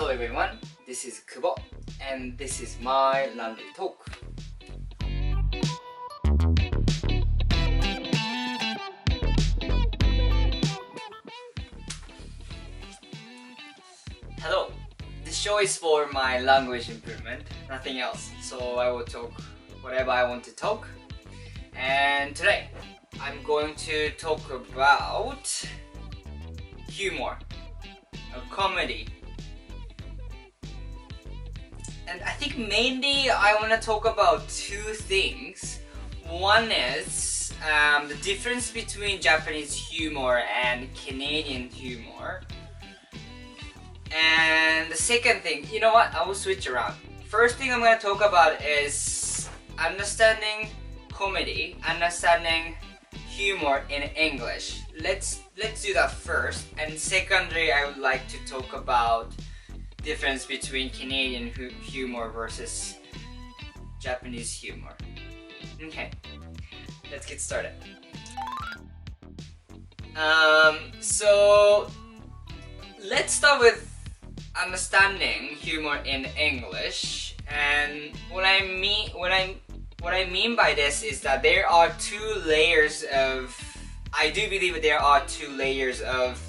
Hello everyone, this is Kubo and this is my language talk. Hello, this show is for my language improvement, nothing else. So I will talk whatever I want to talk. And today I'm going to talk about humor, a comedy. And I think mainly I want to talk about two things. One is the difference between Japanese humor and Canadian humor. And the second thing, you know what, I will switch around. First thing I'm going to talk about is understanding comedy, understanding humor in English. Let's do that first. And secondly, I would like to talk about difference between Canadian humor versus Japanese humor. Okay, let's get started. So let's start with understanding humor in English. And what I mean by this is that there are two layers of. I do believe there are two layers of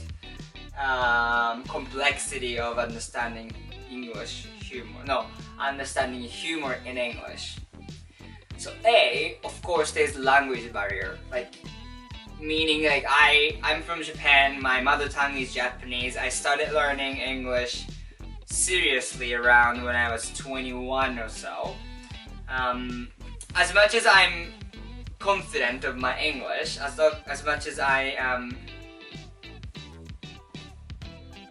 complexity of understanding English humor. No, understanding humor in English. So A, of course, there's language barrier. Meaning I'm from Japan, my mother tongue is Japanese. I started learning English seriously around when I was 21 or so. As much as I'm confident of my English, as much as I am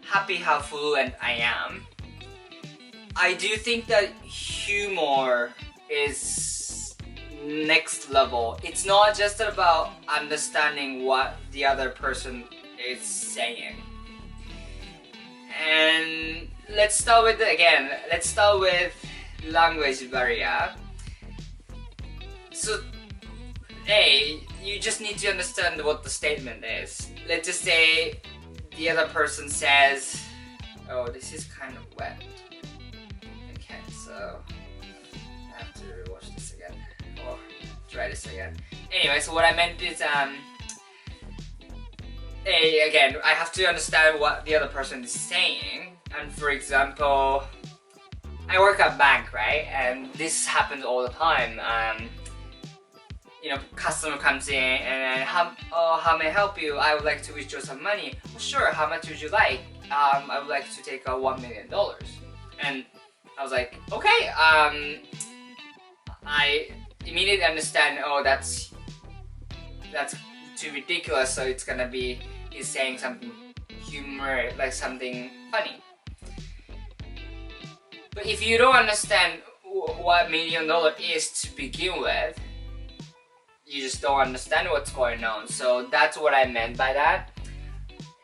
happy how fluent I am, I do think that humor is next level. It's not just about understanding what the other person is saying. And let's start with language barrier. So A, you just need to understand what the statement is. Let's just say the other person says, oh, this is kind of wet. Okay, so I have to watch this again or try this again. Anyway, so what I meant is again, I have to understand what the other person is saying. And for example, I work at bank, right? And this happens all the time. Customer comes in and how may I help you? I would like to withdraw some money. Well, sure, how much would you like? I would like to take out $1 million. And I was like, okay. I immediately understand, oh, that's too ridiculous, so it's gonna be, he's saying something humor, like something funny. But if you don't understand what $1 million is to begin with, you just don't understand what's going on. So that's what I meant by that.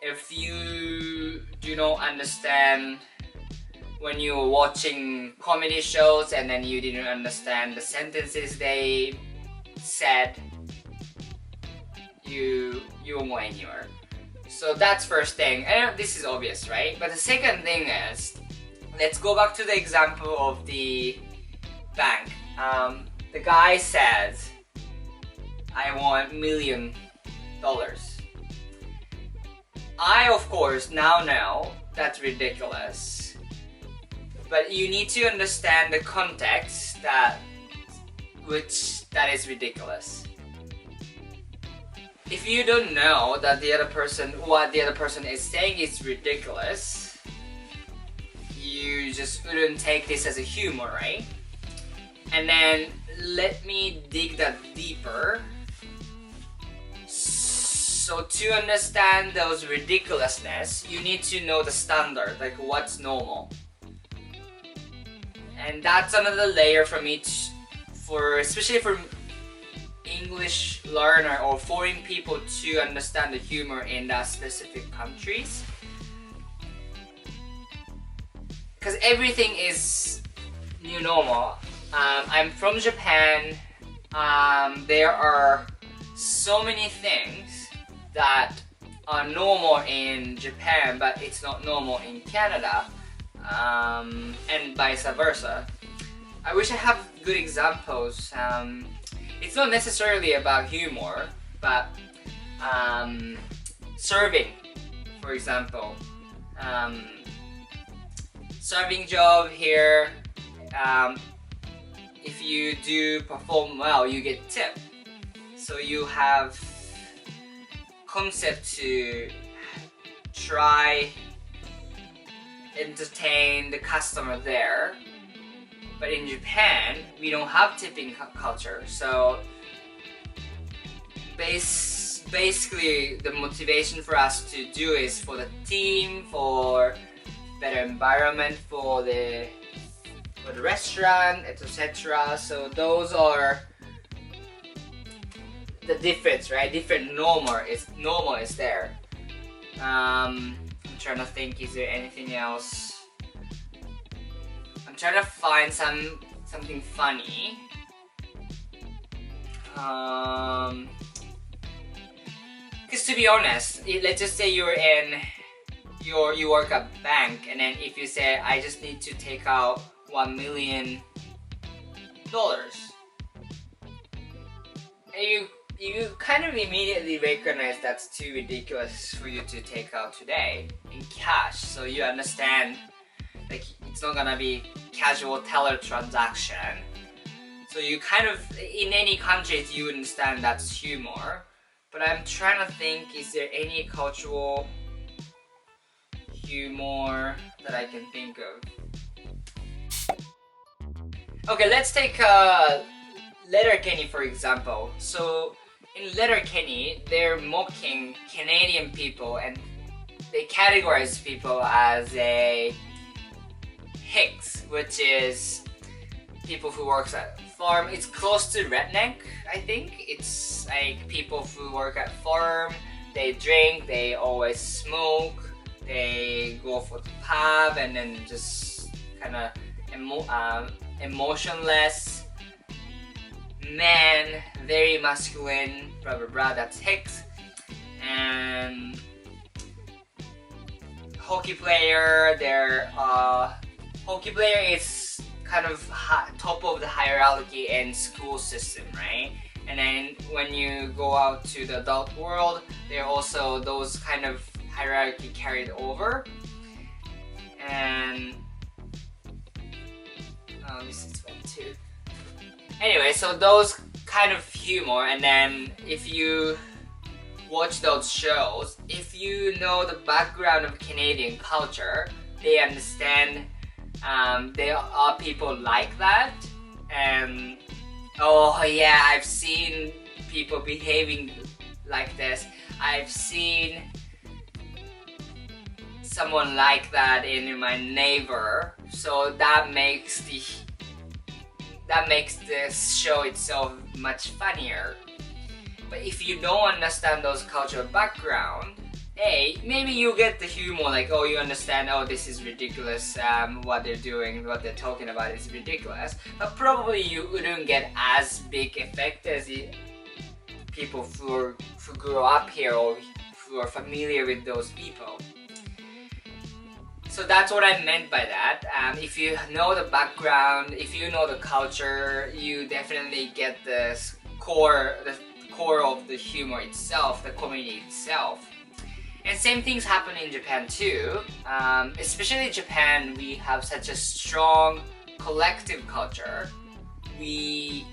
If you do not understand when you're watching comedy shows and then you didn't understand the sentences they said, you won't go anywhere. So that's first thing. And this is obvious, right? But the second thing is, let's go back to the example of the bank. The guy says, I want $1 million. I, of course, now know that's ridiculous. But you need to understand the context that is ridiculous. If you don't know that what the other person is saying is ridiculous, you just wouldn't take this as a humor, right? And then let me dig that deeper. So to understand those ridiculousness, you need to know the standard, like what's normal. And that's another layer for me, especially for English learner or foreign people to understand the humor in that specific countries. Because everything is new normal. I'm from Japan. There are so many things that are normal in Japan, but it's not normal in Canada. and vice versa. I wish I have good examples. It's not necessarily about humor, but serving, for example. Serving job here, if you do perform well, you get tip. So you have concept to try entertain the customer there. But in Japan, we don't have tipping culture. So basically the motivation for us to do is for the team, for better environment for the restaurant, etc. So those are the difference, right? Different normal is there. I'm trying to think, is there anything else? I'm trying to find something funny. Because to be honest, let's just say you work at bank, and then if you say I just need to take out $1 million, and you kind of immediately recognize that's too ridiculous for you to take out today in cash. So you understand, like, it's not gonna be casual teller transaction. So you kind of, in any countries, you understand that's humor. But I'm trying to think, is there any cultural humor that I can think of? Okay, let's take Letterkenny for example. So in Letterkenny, they're mocking Canadian people and they categorize people as a Hicks, which is people who works at farm. It's close to redneck, I think. It's like people who work at farm, they drink, they always smoke, they go for the pub, and then just kind of emotionless man, very masculine, blah blah blah. That's Hicks. And hockey player, hockey player is kind of top of the hierarchy in school system, right? And then when you go out to the adult world, there are also those kind of hierarchy carried over. And this is one too. Anyway, so those kind of humor, and then if you watch those shows, if you know the background of Canadian culture, they understand there are people like that. And oh yeah, I've seen people behaving like this. I've seen someone like that in my neighbor. So that makes the show itself much funnier. But if you don't understand those cultural background, maybe you get the humor, like, oh, you understand, oh, this is ridiculous, what they're doing, what they're talking about is ridiculous. But probably you wouldn't get as big effect as the people who grew up here or who are familiar with those people. So that's what I meant by that. If you know the background, if you know the culture, you definitely get the core of the humor itself, the comedy itself. And same things happen in Japan too. Especially Japan, we have such a strong collective culture. We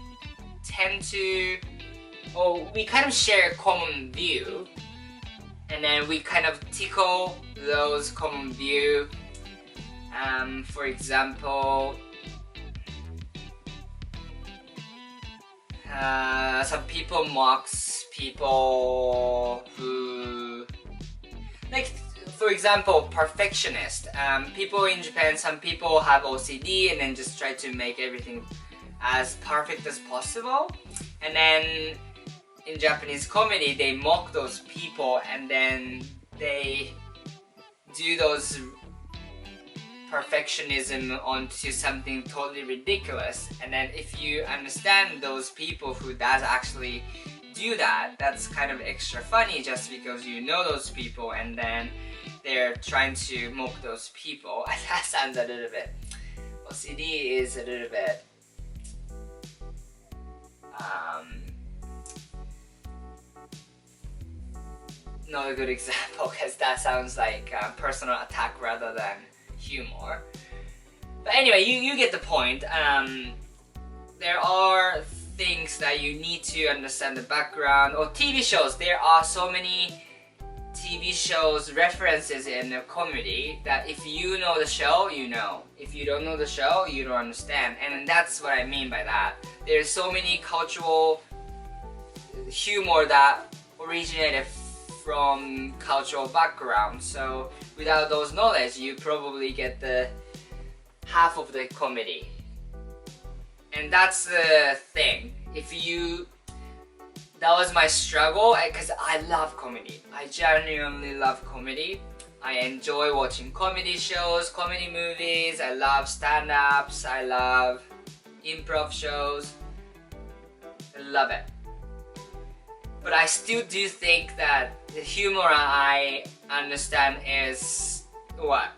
tend to, we kind of share a common view, and then we kind of tickle those common view. For example, some people mocks people who, like, for example, perfectionist. People in Japan, some people have OCD and then just try to make everything as perfect as possible. And then in Japanese comedy, they mock those people and then they do those perfectionism onto something totally ridiculous. And then if you understand those people who does actually do that, that's kind of extra funny just because you know those people, and then they're trying to mock those people. That sounds a little bit, OCD is a little bit not a good example, because that sounds like personal attack rather than humor. But anyway, you get the point. There are things that you need to understand the background. Or TV shows, there are so many TV shows references in the comedy that if you know the show, you know. If you don't know the show, you don't understand. And that's what I mean by that. There's so many cultural humor that originated from cultural background. So without those knowledge, you probably get the half of the comedy. And that's the thing. That was my struggle, because I love comedy. I genuinely love comedy. I enjoy watching comedy shows, comedy movies. I love stand-ups. I love improv shows. I love it. But I still do think that the humor I understand is what?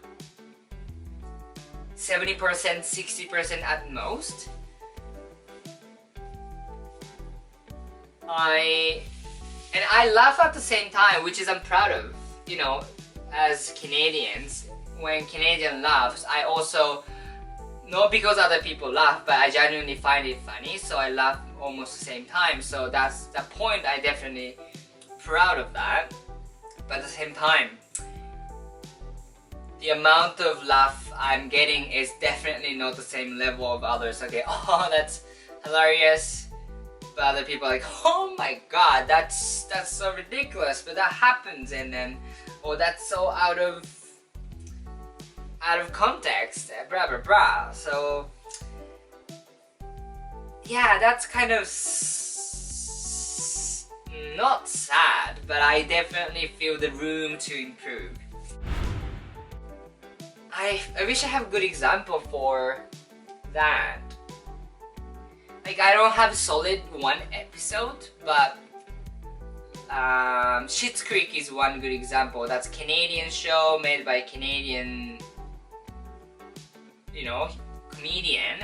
70%, 60% at most. And I laugh at the same time, which is I'm proud of. You know, as Canadians, when Canadian laughs, I also, not because other people laugh, but I genuinely find it funny, so I laugh almost the same time. So that's the point. I definitely proud of that. But at the same time, the amount of laugh I'm getting is definitely not the same level of others. Okay, oh, that's hilarious. But other people are like, oh my god, that's so ridiculous, but that happens, and then, oh, that's so out of context, blah blah blah. So yeah, that's kind of not sad, but I definitely feel the room to improve. I wish I have a good example for that. Like, I don't have solid one episode, but Schitt's Creek is one good example. That's a Canadian show made by a Canadian, you know, comedian.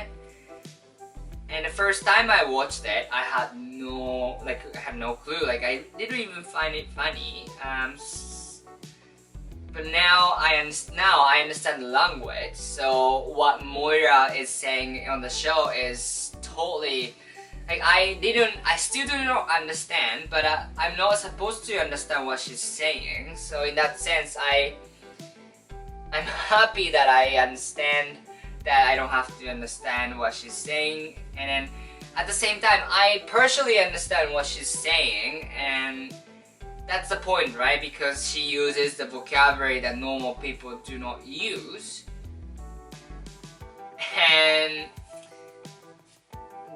And the first time I watched it, I had no clue. Like, I didn't even find it funny. But now I understand the language. So what Moira is saying on the show is totally, like, I still do not understand, but I'm not supposed to understand what she's saying. So in that sense, I'm happy that I understand that I don't have to understand what she's saying. And then at the same time, I partially understand what she's saying, and that's the point, right? Because she uses the vocabulary that normal people do not use. And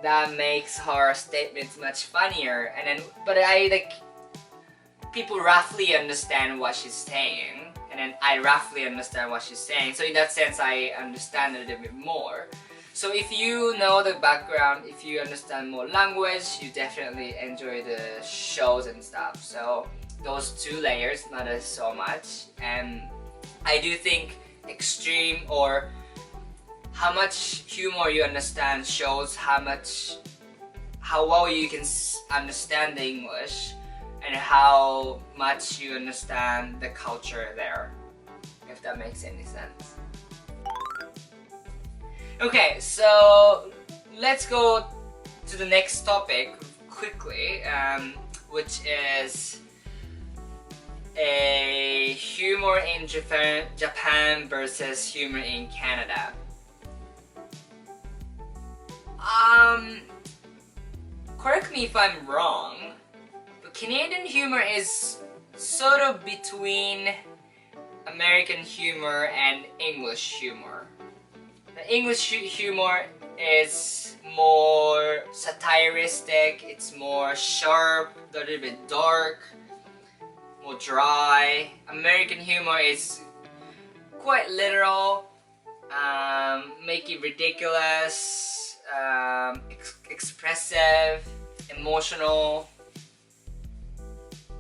that makes her statements much funnier. And then, but people roughly understand what she's saying, and then I roughly understand what she's saying. So in that sense, I understand it a bit more. So if you know the background, if you understand more language, you definitely enjoy the shows and stuff. So those two layers matter so much. And I do think extreme, or how much humor you understand, shows how well you can understand the English and how much you understand the culture there, if that makes any sense. Okay, so let's go to the next topic quickly, which is a humor in Japan versus humor in Canada. Correct me if I'm wrong, but Canadian humor is sort of between American humor and English humor. The English humor is more satiristic, it's more sharp, a little bit dark, more dry. American humor is quite literal, make it ridiculous, expressive, emotional,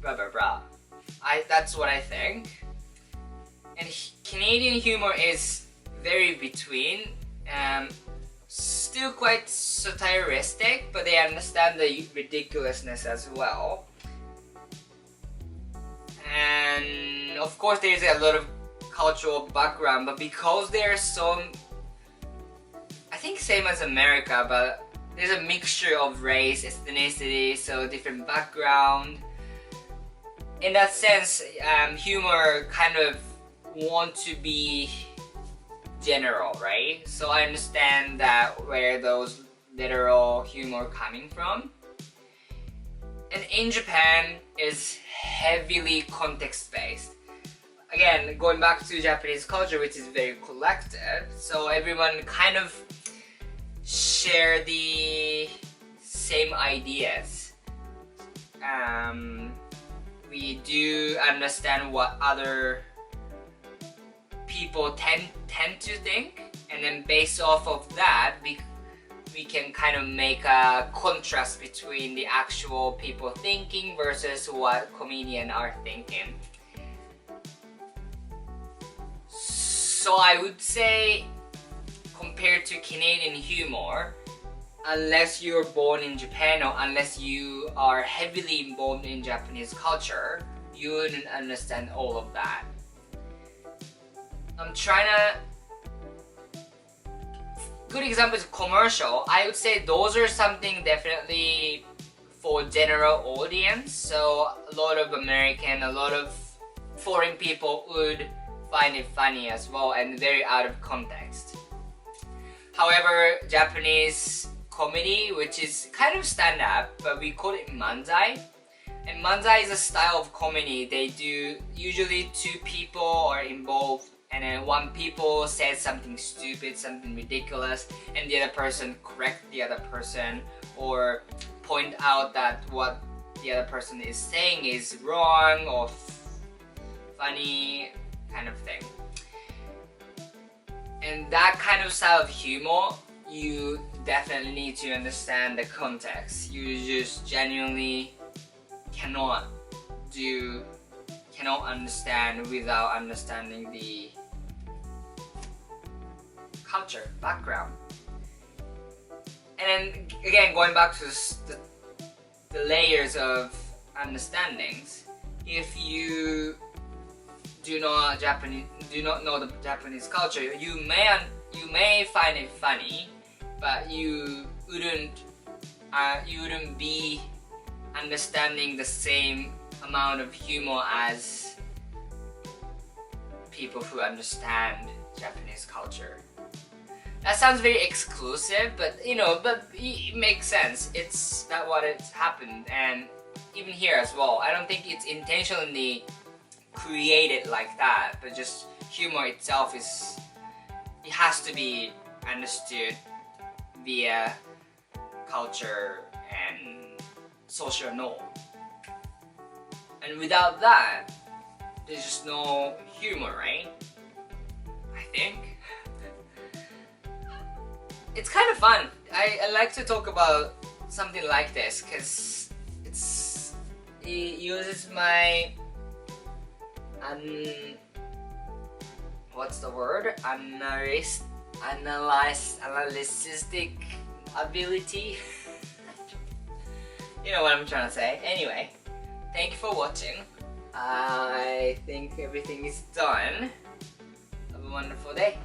blah blah blah. That's what I think. And Canadian humor is very between, still quite satiristic, but they understand the ridiculousness as well. And of course there's a lot of cultural background, but because there's so, I think same as America, but there's a mixture of race, ethnicity, so different background. In that sense, humor kind of want to be general, right? So I understand that where those literal humor coming from. And in Japan is heavily context based. Again, going back to Japanese culture, which is very collective, so everyone kind of share the same ideas. We do understand what other people tend to think, and then based off of that, we can kind of make a contrast between the actual people thinking versus what comedians are thinking. So I would say, compared to Canadian humor, unless you're born in Japan or unless you are heavily involved in Japanese culture, you wouldn't understand all of that. I'm trying to... Good example is commercial. I would say those are something definitely for general audience. So a lot of American, a lot of foreign people would find it funny as well and very out of context. However, Japanese comedy, which is kind of stand-up, but we call it manzai. And manzai is a style of comedy. They do, usually two people are involved, and then one people says something stupid, something ridiculous, and the other person correct the other person or point out that what the other person is saying is wrong or funny, kind of thing. And that kind of style of humor, you definitely need to understand the context. You just genuinely cannot understand without understanding the culture, background. And then again, going back to the layers of understandings, if you do not know the Japanese culture, you may find it funny, but you wouldn't be understanding the same amount of humor as people who understand Japanese culture. That sounds very exclusive, but it makes sense. It's not what it's happened, and even here as well. I don't think it's intentionally created like that, but just humor itself it has to be understood via culture and social norm. And without that, there's just no humor, right? I think. It's kind of fun. I like to talk about something like this because it uses my what's the word? Analytic ability. You know what I'm trying to say. Anyway, thank you for watching. I think everything is done. Have a wonderful day.